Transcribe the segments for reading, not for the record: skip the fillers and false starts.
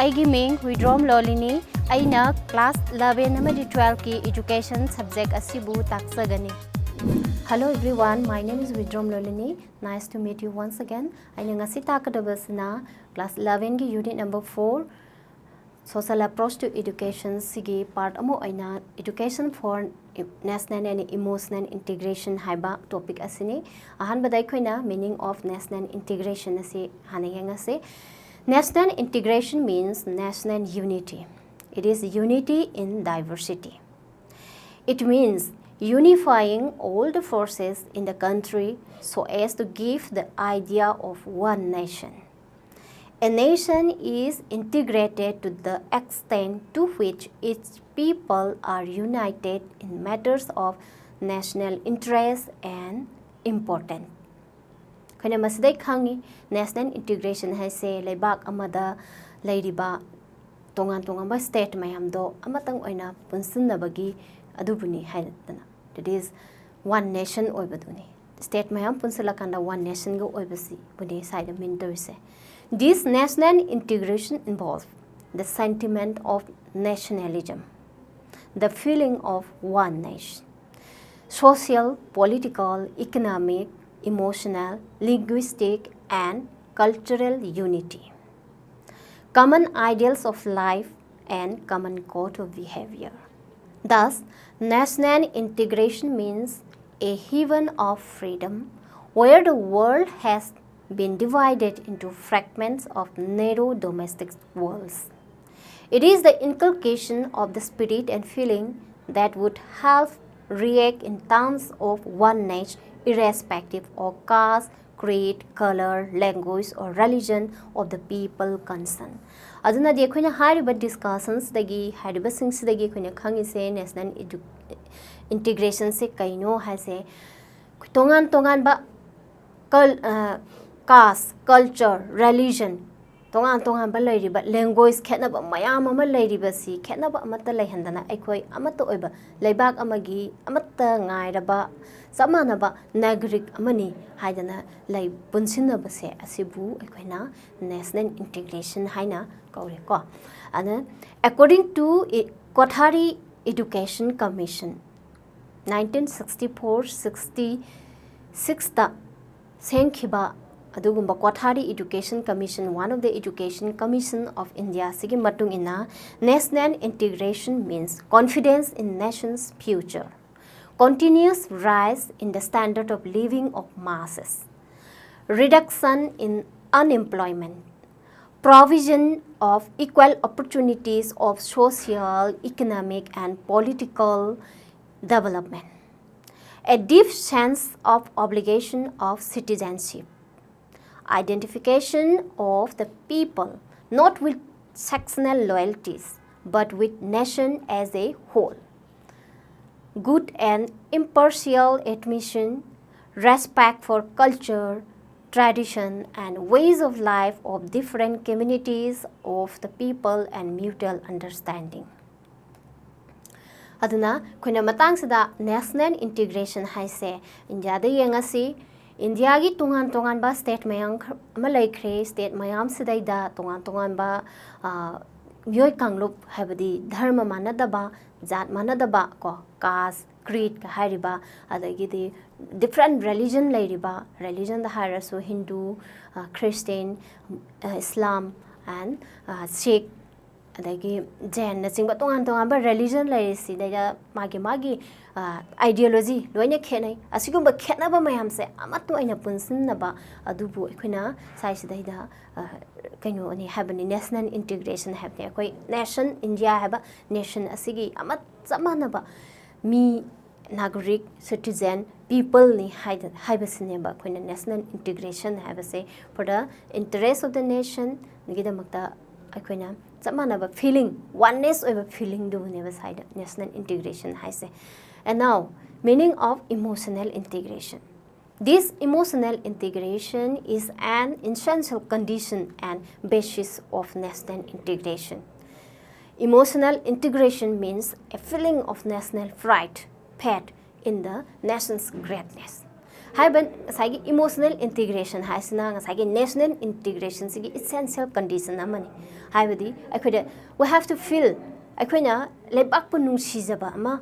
Aigi Ming Widrom Lolini, Aina Class 11 Namadi 12 Ki Education Subject Asibu Taksagani. Hello everyone, my name is Widrom Lolini. Nice to meet you once again. Aina ngasi takadabasna Class 11 ki Unit number 4 Social Approach to Education Sigi Part Amo Aina Education for National and Emotional Integration Haiba topic asini. Ahan badai koina meaning of national integration asi hanayangase. National integration means national unity. It is unity in diversity. It means unifying all the forces in the country so as to give the idea of one nation. A nation is integrated to the extent to which its people are united in matters of national interest and importance. Kaya masday khangi national integration hai se leibak amada leiriba tongan ba state mayam do amatang oina punsunnabagi adubuni haidana. That is one nation oibaduni. State mayam punsulakanda one nation go oibasi buni side minterse. This national integration involves the sentiment of nationalism, the feeling of one nation, social, political, economic, emotional, linguistic, and cultural unity, common ideals of life, and common code of behavior. Thus, national integration means a haven of freedom where the world has been divided into fragments of narrow domestic worlds. It is the inculcation of the spirit and feeling that would help react in terms of one nation irrespective of caste, creed, color, language, or religion of the people concerned. Aduna di akoina hariba discussions dagi hariba sings dagi akoina khangi se national integration se kaino ha se tongan ba caste, culture, religion, tongan ba lairiba language khetnaba mayam ama lairiba si khetnaba amata laihandana aikoi amata oiba leibak amagi amata ngairaba samanaba nagrik amani haidana lai punsinaba se asibu aikoina national integration haina kaure ko ana according to Kothari Education Commission 1964-66 ta senkhiba adugumba Kothari Education Commission, one of the Education Commission of India, sigi matung ina national integration means confidence in nation's future, continuous rise in the standard of living of masses, reduction in unemployment, provision of equal opportunities of social, economic, and political development, a deep sense of obligation of citizenship, identification of the people not with sectional loyalties but with nation as a whole, good and impartial admission, respect for culture, tradition, and ways of life of different communities of the people, and mutual understanding. Aduna koina matang sida national integration haise India da yengasi India gi tungan ba state mayang amalai kre state mayam sidai da tungan ba myoi kanglup habadi dharma manadaba jat manadaba ko caste creed ka hariba adagi di different religion lairiba religion da harasu Hindu, Christian, Islam, and Sikh adagi Jain na singba tungan ba religion lairisi da magi ideology loina khenai asigumba khena ba mayam se amatu aina punsin ba adubu akoina sai sidai da kaino ani habani national integration habne akoi nation India haba nation asigi amat samana ba mi nagarik citizen people ni haibasine ba koina national integration haba se for the interest of the nation nigida makta akoina samana ba feeling oneness of a feeling do ne ba side national integration haise. And now, meaning of emotional integration. This emotional integration is an essential condition and basis of national integration. Emotional integration means a feeling of national pride, faith in the nation's greatness, haiban ngasai emotional integration haisna ngasai national integration sigi essential condition amani haibadi aikoida we have to feel aikoina lebak pu nungsijaba ama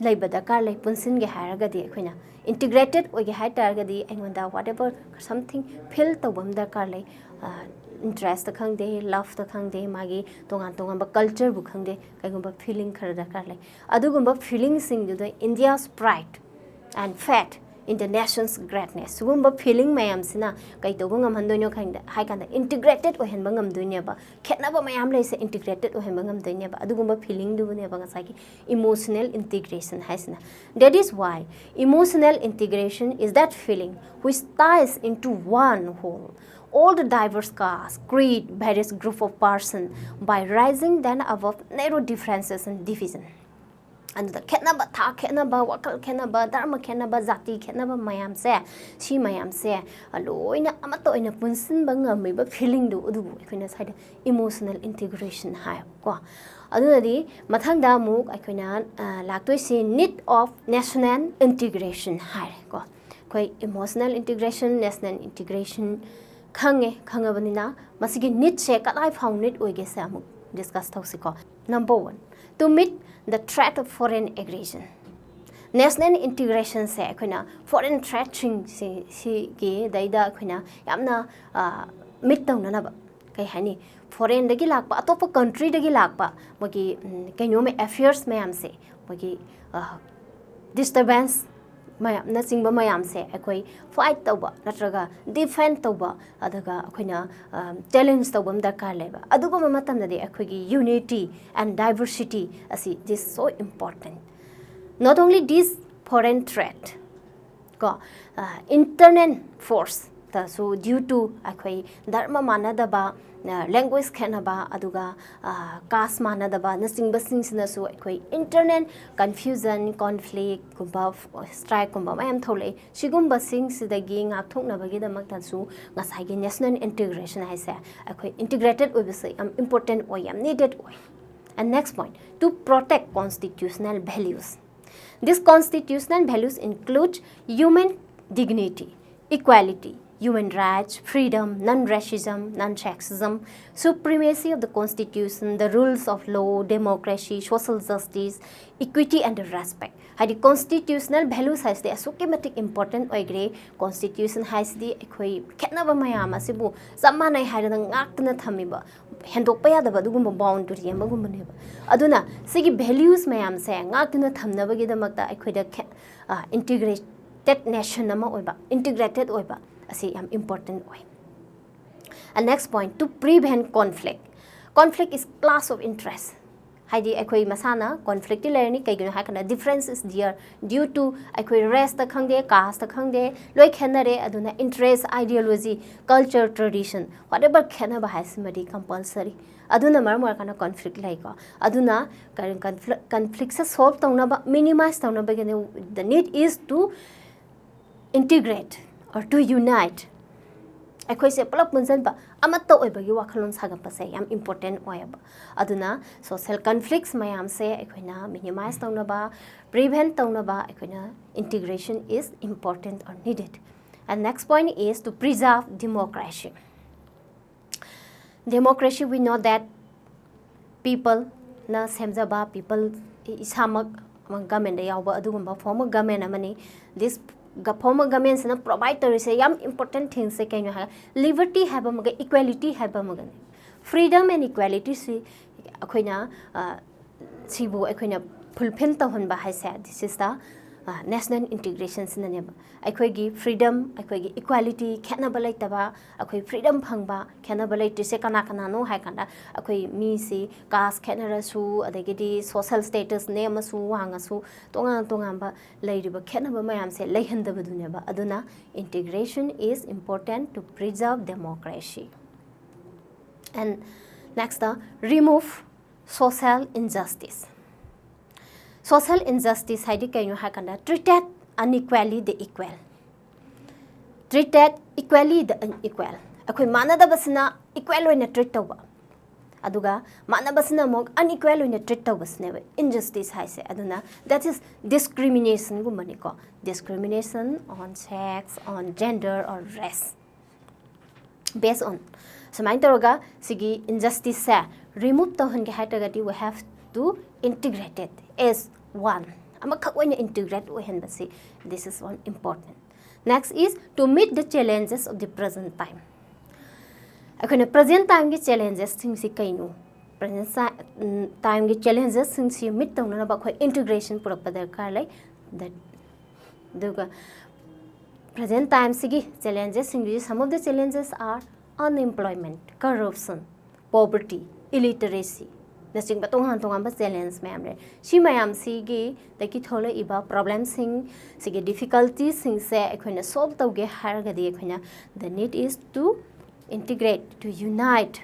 leibada kar lei punsin ge haragadi aikoina integrated oge hai targadi aingonda whatever something feel tobam da kar lei interest khangde love ta khangde magi tongan ba culture bu khangde kaigomba feeling khara da kar lei adugomba feeling sing du India's pride and faith in the nation's greatness sugumba feeling mayam sina kai tobo ngam handoino khangda hai kanda integrated o henba ngam dunya ba khetna ba mayam lei se integrated o henba ngam dunya ba adugumba feeling du ne ba ngasai emotional integration haisna that is why emotional integration is that feeling which ties into one whole all the diverse caste, creed, various group of person by rising then above narrow differences and division. And the kenaba tha kenaba wakal kenaba dharma kenaba zati kenaba mayam se shi mayam se aloina amato ina punsin banga me ba feeling du udu akoina side emotional integration ha ko adunadi mathangda muk akoina laktoi si need of national integration ha ko koi emotional integration national integration khangabanina masigi need se kadai found need oige se amuk discuss thosiko number 1 to meet the threat of foreign aggression national integration se akoina foreign threat si ge daida akoina yamna meet tawna na ba kai hani foreign dagi lakpa atopa country dagi lakpa mogi kainome affairs mayam se mogi disturbance mayam na singba mayam se akoi fight tawba natraga defend tawba adaga akoina challenge tawbam darkar leba adugo matamda de akoigi unity and diversity asi this is so important not only this foreign threat ko internal force so due to akoi dharma manadaba language khanaba aduga caste manadaba na singba singsina so akoi internal confusion conflict kumba strike kumba mayam thole sigumba singsidagi ngakthoknabagi damakta su ngasai gi national integration haise akoi integrated obise am important oi am needed oi and next point to protect constitutional values these constitutional values include human dignity equality human rights, freedom, non-racism, non-sexism, supremacy of the constitution, the rules of law, democracy, social justice, equity and respect. The constitutional values has the assumptive important oigre constitution has the equi kenaba mayama sibu samana haidana ngaktana thamiba hendokpa yadaba dugumba boundary amagumba neba aduna sigi values mayam se ngaktana thamnabagi damakta equida integrated nation nama oiba integrated oiba asi am important way and next point to prevent conflict is class of interest haidi akoi masana conflict learning kaigino hakana difference is there due to akoi race ta khangde caste ta khangde loi khenare aduna interest ideology culture tradition whatever khenaba hasimadi compulsory aduna marmar kana conflict lai ko aduna conflict se solve tawnaba minimize tawnaba the need is to integrate or to unite akhoi se pulap munjan ba amatta oibagi wakhalon sagam pa se yam important oyaba aduna social conflicts mayam se akhoina minimize tawna ba prevent tawna ba akhoina integration is important or needed and next point is to preserve democracy we know that people na semjaba people isamak government da yawba adugumba form of government amani this former government na provide torise yam important things se kaino ha liberty have amaga equality have amaga freedom and equality si akoina sibu akoina fulfill tahon ba haisa this is the national integration sinaneba akoigi freedom akoigi equality khenaba laitaba akoi freedom phangba khenaba laite se kana no hai kanda akoi mi si caste khenara su adagidi social status name su wanga su tonga ba lairiba khenaba mayam se leihandaba duneba aduna integration is important to preserve democracy and next remove social injustice social injustice haidi kaino hakanda treated unequally the equal treated equally the unequal akoi manada basina equal oina treat tawba aduga manabasna mok unequal in treat tawbasne injustice haise aduna that is discrimination gumani ko discrimination on sex on gender or race based on samain toroga sigi injustice sa remove tawhan ge hatagati we have to integrate it as one amakak oina integrate ohen basi this is one important. Next is to meet the challenges of the present time. Akhona present time ki challenges thing si kainu present time ki challenges thing si meet tawna na ba khoi integration purak padar kar lai that duga present time sigi challenges thing some of the challenges are unemployment, corruption, poverty, illiteracy. Nasing ba tongan ba challenge mayam re si mayam sigi taki thola iba problems sing sigi difficulties sing se ekhoina solve tawge hargadi ekhoina the need is to integrate to unite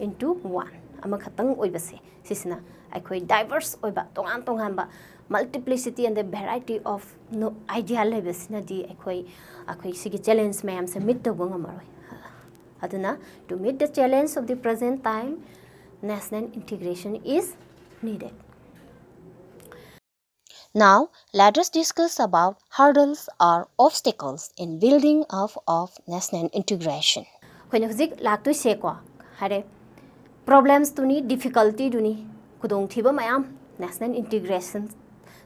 into one ama khatang oibase sisna ekhoi diverse oiba tongan ba multiplicity and the variety of no idea lebesna di ekhoi sigi challenge mayam se meet tawga ngamaroi aduna to meet the challenge of the present time national integration is needed. Now, let us discuss about hurdles or obstacles in building up of national integration. When you like to say hare problems to ni difficulty to ni kudong thiba mayam national integration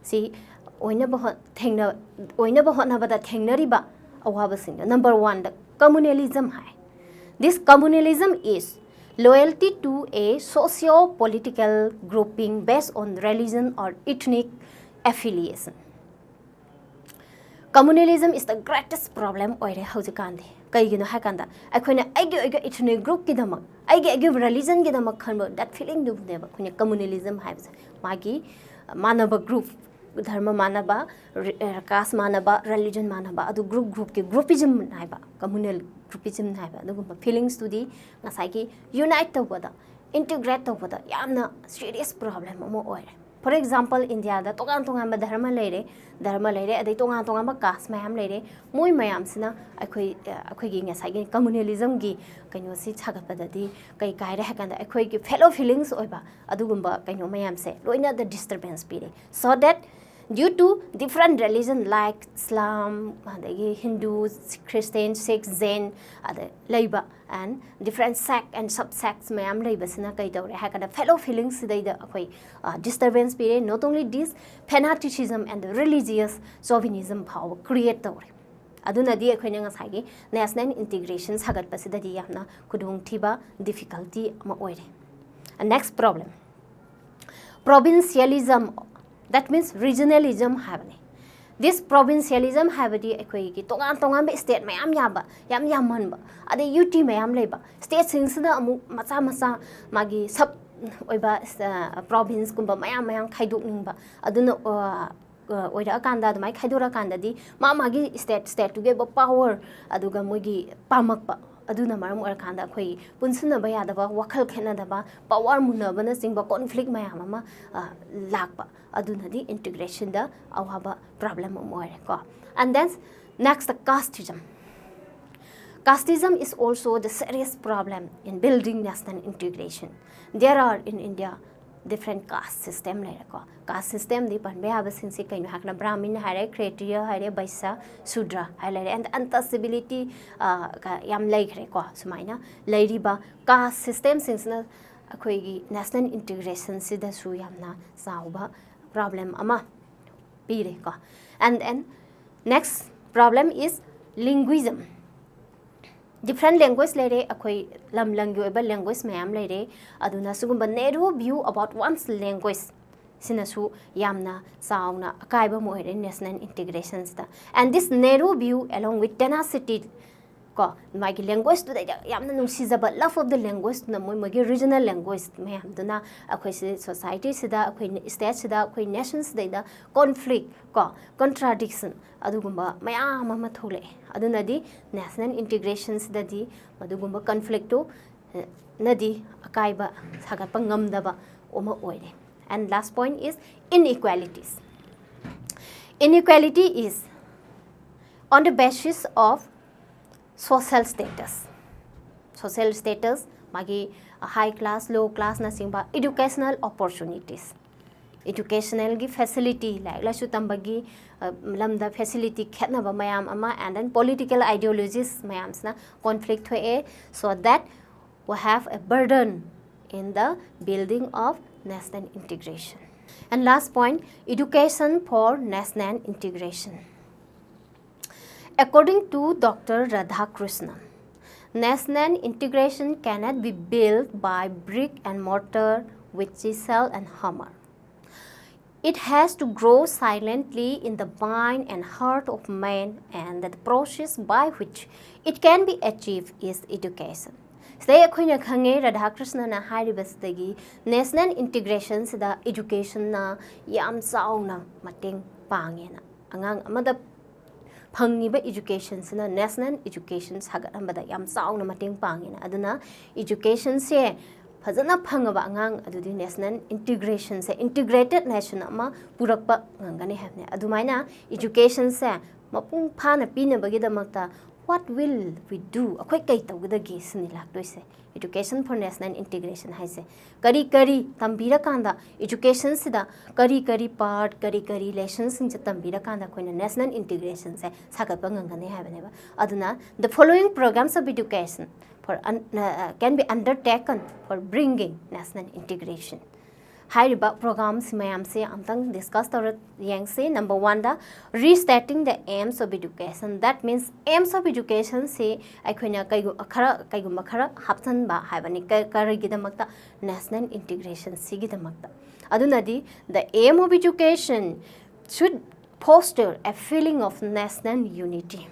si oina bahot na bada thengnari ba awaba sing number 1 the communalism hai. This communalism is loyalty to a socio-political grouping based on religion or ethnic affiliation. Communalism is the greatest problem oire haujikandi. Kaigino hakanda akhona aige ethnic group kidamak aige religion kidamak khanba that feeling du deba khone communalism haibse magi manaba group dharma manaba caste manaba religion manaba adu group ki groupism haiba communal groupism haiba adugumba feelings to the ngasai unite tawada integrate tawada yamna serious problem mo oire. For example, India da tongan ba dharma leire adai tongan ba caste mayam leire moi mayam sina akhoi gi ngasai gi communalism gi kaino si chagapadadi kai re hakanda akhoi gi fellow feelings oiba adugumba kaino mayam se loina the disturbance pire so that due to different religion like Islam, Hindu, Christian, Sikh, Jain, Laiba, and different sect and subsects mayam Laiba sina kai dore hakada fellow feelings sidai disturbance period. Not only this, fanaticism and the religious chauvinism power create dore. Aduna di akhoi ngasai national integration sagat pasida di yamna kudung thiba difficulty ma oire. And next problem, provincialism. That means regionalism habani. This provincialism habadi ekhoi ki tongan ba state mayam yaba yam man ba ade UT mayam leba state singsida amu macha magi sub oiba province kumba mayam khaidok ningba aduna oida akanda adumai khaidora kanda di magi state to give power aduga mogi pamak ba aduna maram orakanda khoi punsuna ba yadaba wakhal khenadaba power munabana singba conflict mayam ama lakba aduna di integration da awaba problem more ko. And then next the casteism. Casteism is also the serious problem in building national integration. There are in India different caste system ko. Caste system di pan be haba sinsi kaino hakna brahmin hare kshatriya hare vaishya shudra hare and untouchability yam laikre ko sumaina lairiba caste system sinsna akhoi gi national integration sida su yamna sauba problem ama pire ko. And then next problem is linguism. Different language lere akhoi lam langi oiba language mayam lere aduna sugumba narrow view about one's language sinasu yamna sauna akaiba mo ere national integrations da. And this narrow view along with tenacity ko magi language to yamna nungsijaba love of the language na moi magi regional language mayam duna akhoi society sida akhoi state sida akhoi nations da conflict ko contradiction adugumba mayam ama thole aduna di national integrations da di madugumba conflict to nadi akaiba sagapa ngamdaba oma oire. And last point is inequalities. Inequality is on the basis of social status magi high class low class na singba educational opportunities educational gi facility like la su tambagi lamda facility khetna ba mayam ama and then political ideologies mayam na conflict thoe so that we have a burden in the building of national integration. And last point, education for national integration. According to Dr. Radhakrishnan, national integration cannot be built by brick and mortar with chisel and hammer. It has to grow silently in the mind and heart of man, and the process by which it can be achieved is education. Today, akoina khange Radhakrishna na hairibasdagi national integration sida education na yam chauna mateng pangena angang amada phangiba education sina national education sagat ambada yam chauna mateng pangena aduna education se fazana phangaba angang adudi national integration se integrated nation ama purakpa ngangani habne adumaina education se mapung phana pinabagi damakta what will we do? Akwai kai tawgidagi sini laktoise education for national integration haise kari tambira kanda education sida kari part kari lessons sing tambira kanda koina national integration se sagapa ngangane habaneba aduna the following programs of education for can be undertaken for bringing national integration. Hairiba programs mayam se amtang discuss tawrat yang se number 1 da restating the aims of education. That means aims of education se aikoina kaigu makhara hapsan ba haibani karigidamakta national integration sigidamakta adunadi the aim of education should foster a feeling of national unity.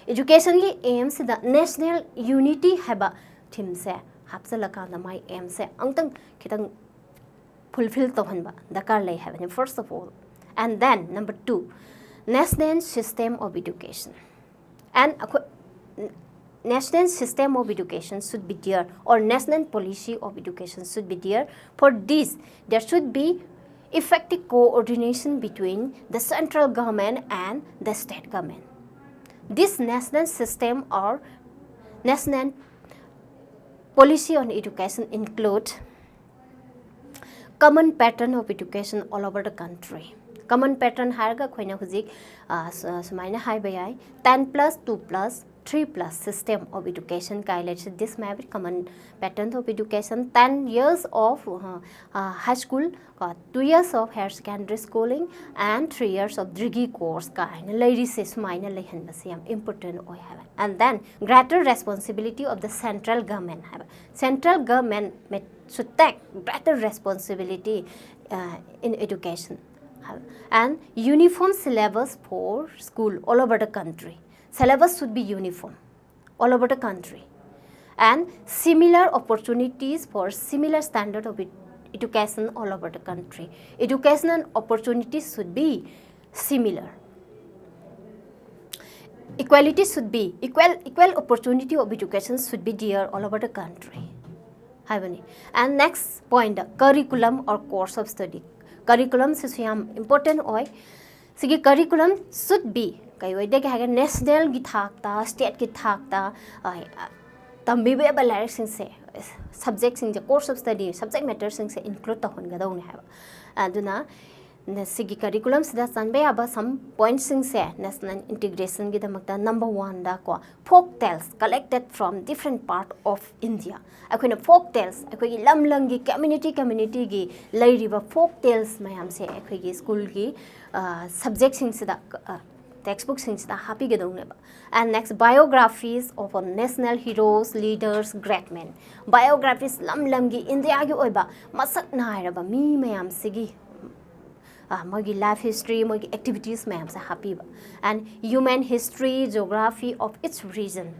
Education ki aim se the national unity haba thim se hapsalaka na my aim se angtang kitang fulfill tohanba dakar lay have first of all. And then number 2, national system of education. And national system of education should be there, or national policy of education should be there. For this there should be effective coordination between the central government and the state government. This national system or national policy on education include common pattern of education all over the country. Common pattern harga khoina huzik sumaina hai bayai 10 plus 2 plus 3 plus system of education guidelines. This may be common pattern of education. 10 years of high school, 2 years of higher secondary schooling, and 3 years of degree course. Ladies say sumaina lehan basi important oi have. And then greater responsibility of the central government have. Central government should take greater responsibility in education. And uniform syllabus for school all over the country. Syllabus should be uniform all over the country. And similar opportunities for similar standard of education all over the country. Educational opportunities should be similar. Equality should be, equal opportunity of education should be there all over the country. And next point, curriculum or course of study. Curriculum is important. Sigi curriculum should be national ki thakta, state ki thakta, tambibe aba lyric sing se subject sing course of study subject matter sing se include ta hon gadau ne haba aduna sigi curriculum sida sanbe aba some points sing se national integration gi damakta number 1 da ko folk tales collected from different part of India. Akoina folk tales akoi lamlang gi community gi lairiba folk tales mayam se akoi gi school gi subject sing sida textbook sings the happy gedong. And next, biographies of national heroes, leaders, great men. Biographies lamgi India gi oiba masak nairaba mi mayam sigi mogi life history, mogi activities mayam sa happy ba. And human history, geography of its region.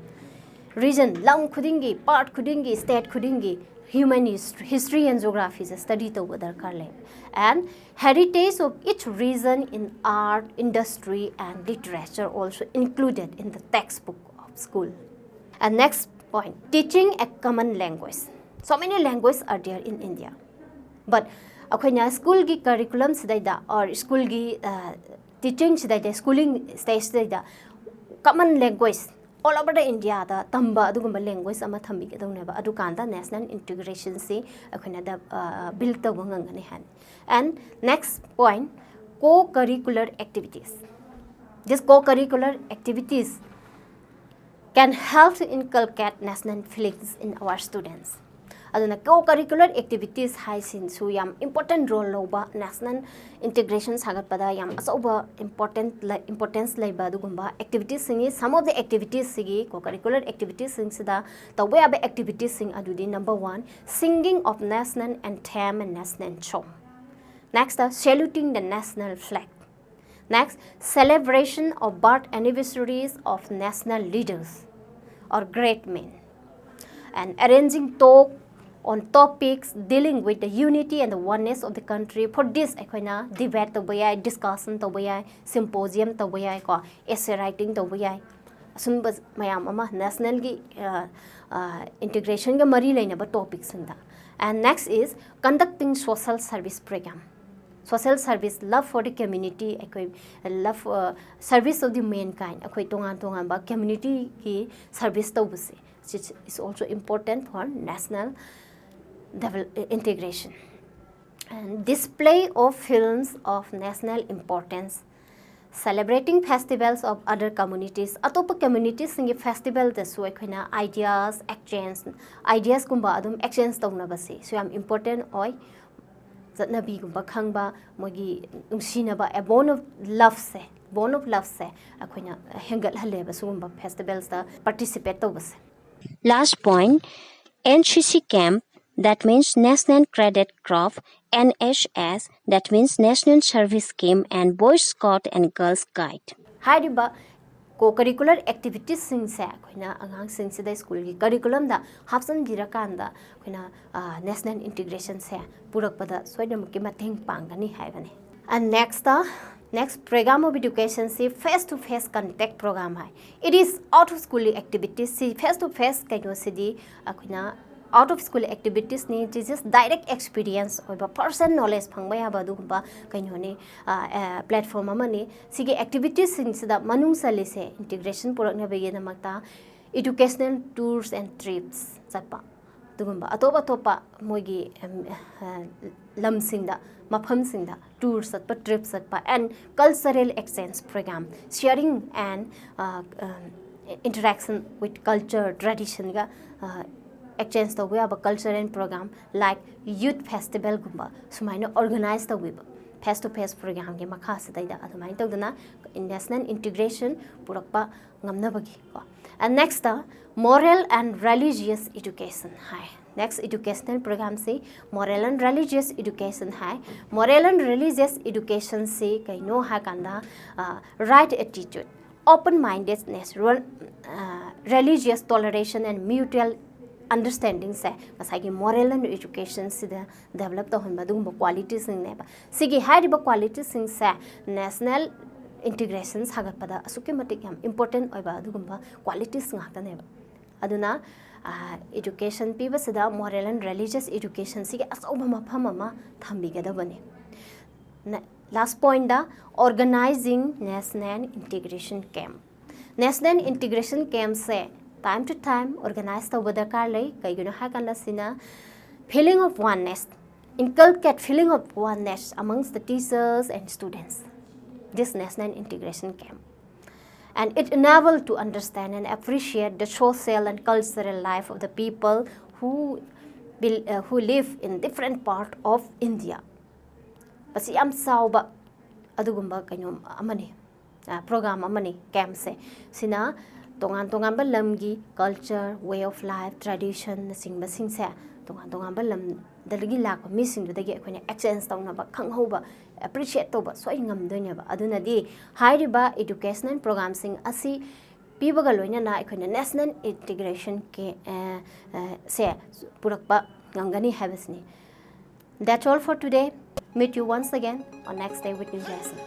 Region lam khudingi, part khudingi, state khudingi. Human history and geography is a study to darkar. And heritage of each region in art, industry and literature also included in the textbook of school. And next point, teaching a common language. So many languages are there in India. But akoina school gi curriculum sidaida or school gi teaching sidaida schooling stage sidaida common language all over the India da tamba adugumba language ama thambi ke dong neba adukanda national integration si akhina da build ta ngangani han. And next point, co-curricular activities. These co-curricular activities can help to inculcate national feelings in our students. Aduna co-curricular activities hai sin su yam important role loba national integration sagat pada yam asoba importance laiba dugumba activities singi. Some of the activities sigi co-curricular activities sing sida tawbe abe activities sing adudi number 1, singing of national anthem and national song. Next, saluting the national flag. Next, celebration of birth anniversaries of national leaders or great men. And arranging talk on topics dealing with the unity and the oneness of the country. For this, akoina debate tawaya, discussion tawaya, symposium tawaya, ko essay writing tawaya. Asumba mayam ama national gi integration ga mari laina ba topics sinda. And next is conducting social service program. Social service, love for the community, love service of the mankind. Akwai tongan ba community ki service tawbase, which is also important for national integration. And display of films of national importance, celebrating festivals of other communities. Atopa communities singi festival da su akwina ideas ideas kumba adum exchange tawna base. So am important oi zatnabi gumba khangba mogi umsina ba a bone of love se akoina hengal hale ba sugumba festivals da participate to base. Last point, NCC camp, that means National Cadet Corps, NHS, that means National Service Scheme, and Boy Scout and Girls Guide. Hariba co-curricular activities sing sa akoina angang sing sida school gi curriculum da hapsan girakanda akoina national integration se purak pada soidam ki mateng pangani haibani. And next program of education se face to face contact program hai. It is out of school activities se face to face kaino sidi akoina out of school activities ni just direct experience or person knowledge phangbai ha badu ba kaino ni platform amani sige activities sing sida manung sali se integration purak na bege namakta educational tours and trips chapa dugumba atopa moigi lam singda mafam singda tours satpa trips satpa and cultural exchange program, sharing and interaction with culture tradition ga exchange to we have a culture and program like youth festival gumba sumaino organize the web face to face program ge makha sadaida adumai tawdana national integration purakpa ngamna bagi ko. And next moral and religious education hai. Next educational program se moral and religious education hai. Moral and religious education se kaino ha kanda right attitude, open mindedness, religious toleration and mutual understanding se masagi moral and education sida develop to hon badum qualities sing ne ba sigi haiba qualities sing sa national integration sagat pada asuke matik yam important oiba adugumba qualities ngata ne ba aduna education piba sida moral and religious education sigi asoba mafam ama thambiga bane. Last point da organizing national integration camp. National integration camp se time to time organize the weather carly kaiguno hakanda sina feeling of oneness, inculcate feeling of oneness amongst the teachers and students. This national integration camp, and it enables to understand and appreciate the social and cultural life of the people who live in different part of India. Pasi am sauba adugumba kanyom amani program amani camp se sina tongan ba lamgi culture, way of life, tradition sing ba sing sa tongan ba lam dalagi lak mi sing du dagi akoina exchange tawna ba khangho ba appreciate to ba soi ngam doina ba aduna di hairi ba educational program sing asi pibaga loina na akoina national integration ke se purak ba ngangani habasni. That's all for today. Meet you once again on next day with new lesson.